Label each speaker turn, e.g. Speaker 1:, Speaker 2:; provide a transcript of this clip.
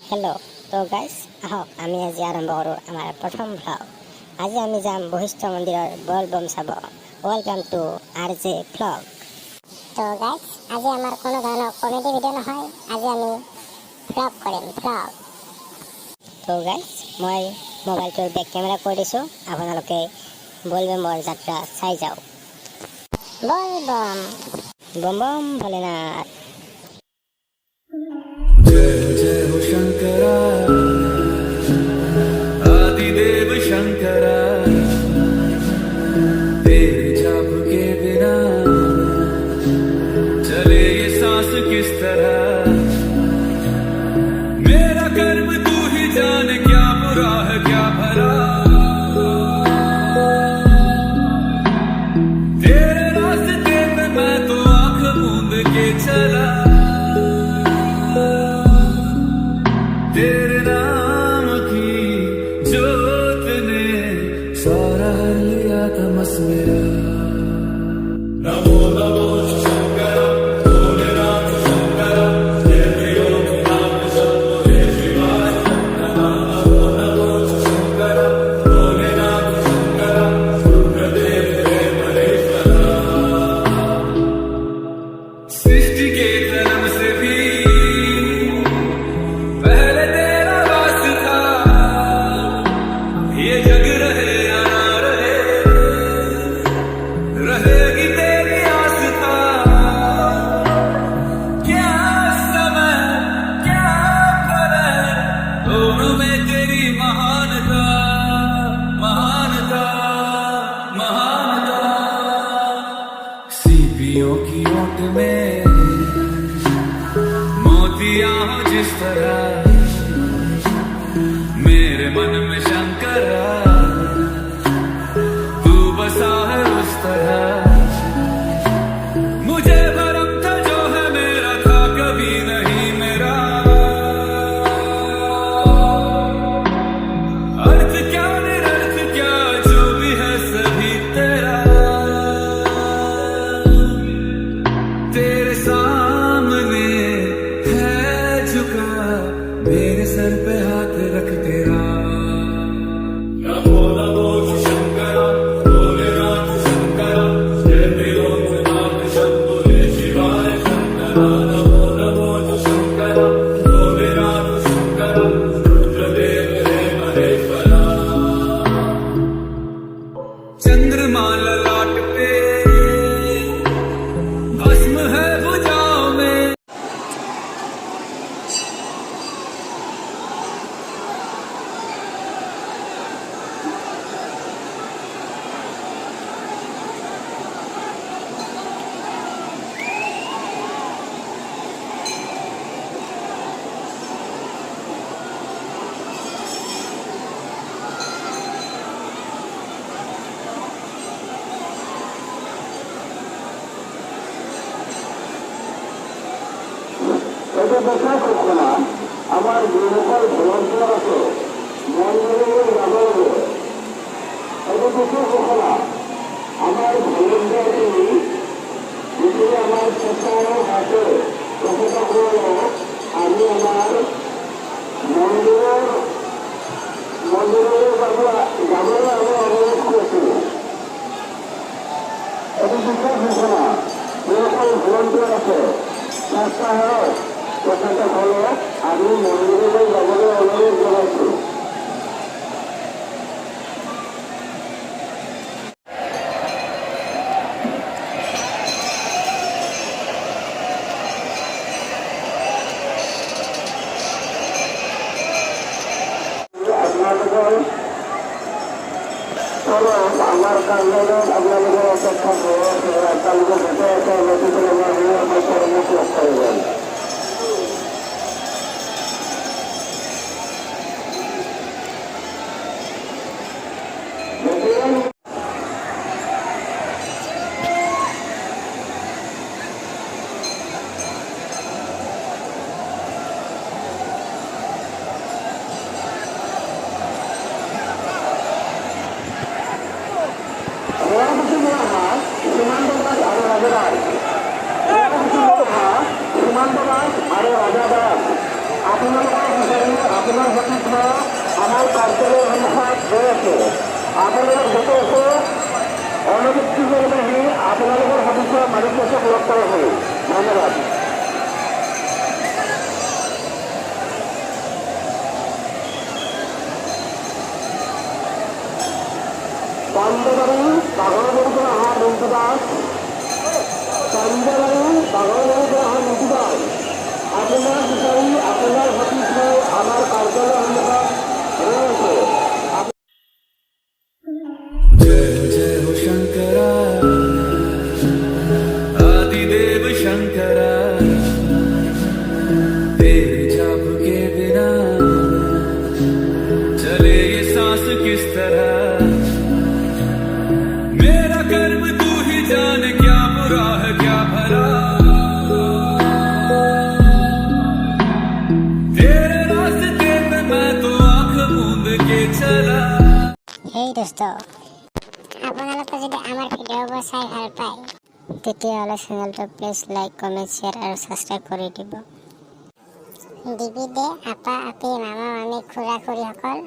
Speaker 1: Hello' তো guys আহক আমি আজি আৰম্ভ কৰোঁ আমাৰ প্ৰথম ভ্লগ। আজি আমি যাম বশিষ্ঠ মন্দিৰৰ বল বম চাব। Welcome to RJ vlog. তো গাইজ আজি আমাৰ কোনো ধৰণৰ কমেডি ভিডিঅ' নহয়, আজি আমি ভ্লগ কৰিম ভ্লগ। তো গাইজ মই মোবাইলটোৰ বেক কেমেৰা কৰি দিছোঁ, আপোনালোকে বল বমৰ যাত্ৰা চাই যাওক। বল বম বম বম ভোলেনাথ।
Speaker 2: जय जय हो शंकरा आदिदेव शंकरा, तेरे जाप के बिना चले ये सांस किस तरह। मेरा कर्म तू ही जाने, क्या बुरा है क्या भला। तेरे रास्ते में मैं तो आंख मूंद के चला, तेरे नाम की जोत ने सारा हर लिया तमस मेरा। नमो नमो शंकर भोलेनाथ शंकर, जय त्रिलोकनाथ शंभो जय शिवाय। नमो नमो शंकर भोलेनाथ शंकर, रुद्रदेव जय महेश्वरा। सृष्टि के जन्म से भी सीपियों की ओट में मोतियां हो जिस तरह, मेरे मन में शंकरा तू बसा है उस तरह। मुझे भरम था जो है मेरा था कभी नहीं मेरा, अर्थ क्या निरर्थ क्या जो भी है सभी तेरा। तेरे सामने है झुका मेरे सर पे हाथ रख तेरा। नमो नमो शंकर भोलेनाथ शंकर, जय त्रिलोकनाथ शंभो जय शिवाय। नमो नमो शंकर भोलेनाथ शंकर, रुद्रदेव जय महेश्वरा। चंद्रमा ललाट पे भस्म है भुजाओं में,
Speaker 3: এটা দেখা করছে না। আমার গৃহপাল ভলান্টিয়ার আছে মন্দিরে যাবো, এটা দেখা করছে না। আমার ভলান্টিয়ারটি যদি আমার সত্যায়ন হাতে কথাটা হলো, আমি আমার মন্দিরে যাবো আমি অনুরোধ করছি। এটা দেখা করছে না। গৃহপাল ভলান্টিয়ার আছে সপ্তাহে কথাটা হলো, আমি মন্দিরে যাবো অনুরোধ জানাচ্ছি। আমার কারণে আপনাদের অপেক্ষা করে তালিকা ভেটে একটা নতুন করে আমার পরামর্শ করে যান। সীমান্তবাস আরো রাজাদার, সীমান্তবাস আরো রাজাদার, আপনারা আপোনাৰ সতীৰ্থ আমাৰ কাৰ্যালয় সন্মুখত গৈ আছে। আপোনালোক য'তে আছে অনৱিচ্ছিন্নভাৱে আহি আপোনালোকৰ সতীৰ্থ মালিকজনক লগ কৰাবলৈ ধন্যবাদ। পাঞ্জাবাৰী বাঘৰবাৰীৰ পৰা অহা ৰিংকু দাস, পাঞ্জাবাৰী বাঘৰবাৰীৰ পৰা অহা ৰিংকু দাস, আপোনাৰ বিচাৰি আপোনাৰ সতীৰ্থ আমাৰ কাৰ্যালয় সন্মুখত ৰৈ আছে।
Speaker 2: जय जय हो शंकरा आदिदेव शंकरा तेरे जाप के बिना चले ये सांस किस तरह मेरा कर्म तू ही जाने क्या बुरा है क्या भला तेरे रास्ते पे मैं तो आंख मूंद के चला।
Speaker 1: হেই দোস্ত, আপোনালোকে যদি আমাৰ ভিডিঅ'বোৰ চাই ভাল পায় তেতিয়াহ'লে চেনেলটো প্লিজ লাইক কমেণ্ট শ্বেয়াৰ আৰু ছাবস্ক্ৰাইব কৰি দিব। দিবি দে আপা আপি মামা মামী খুৰা খুৰীসকল।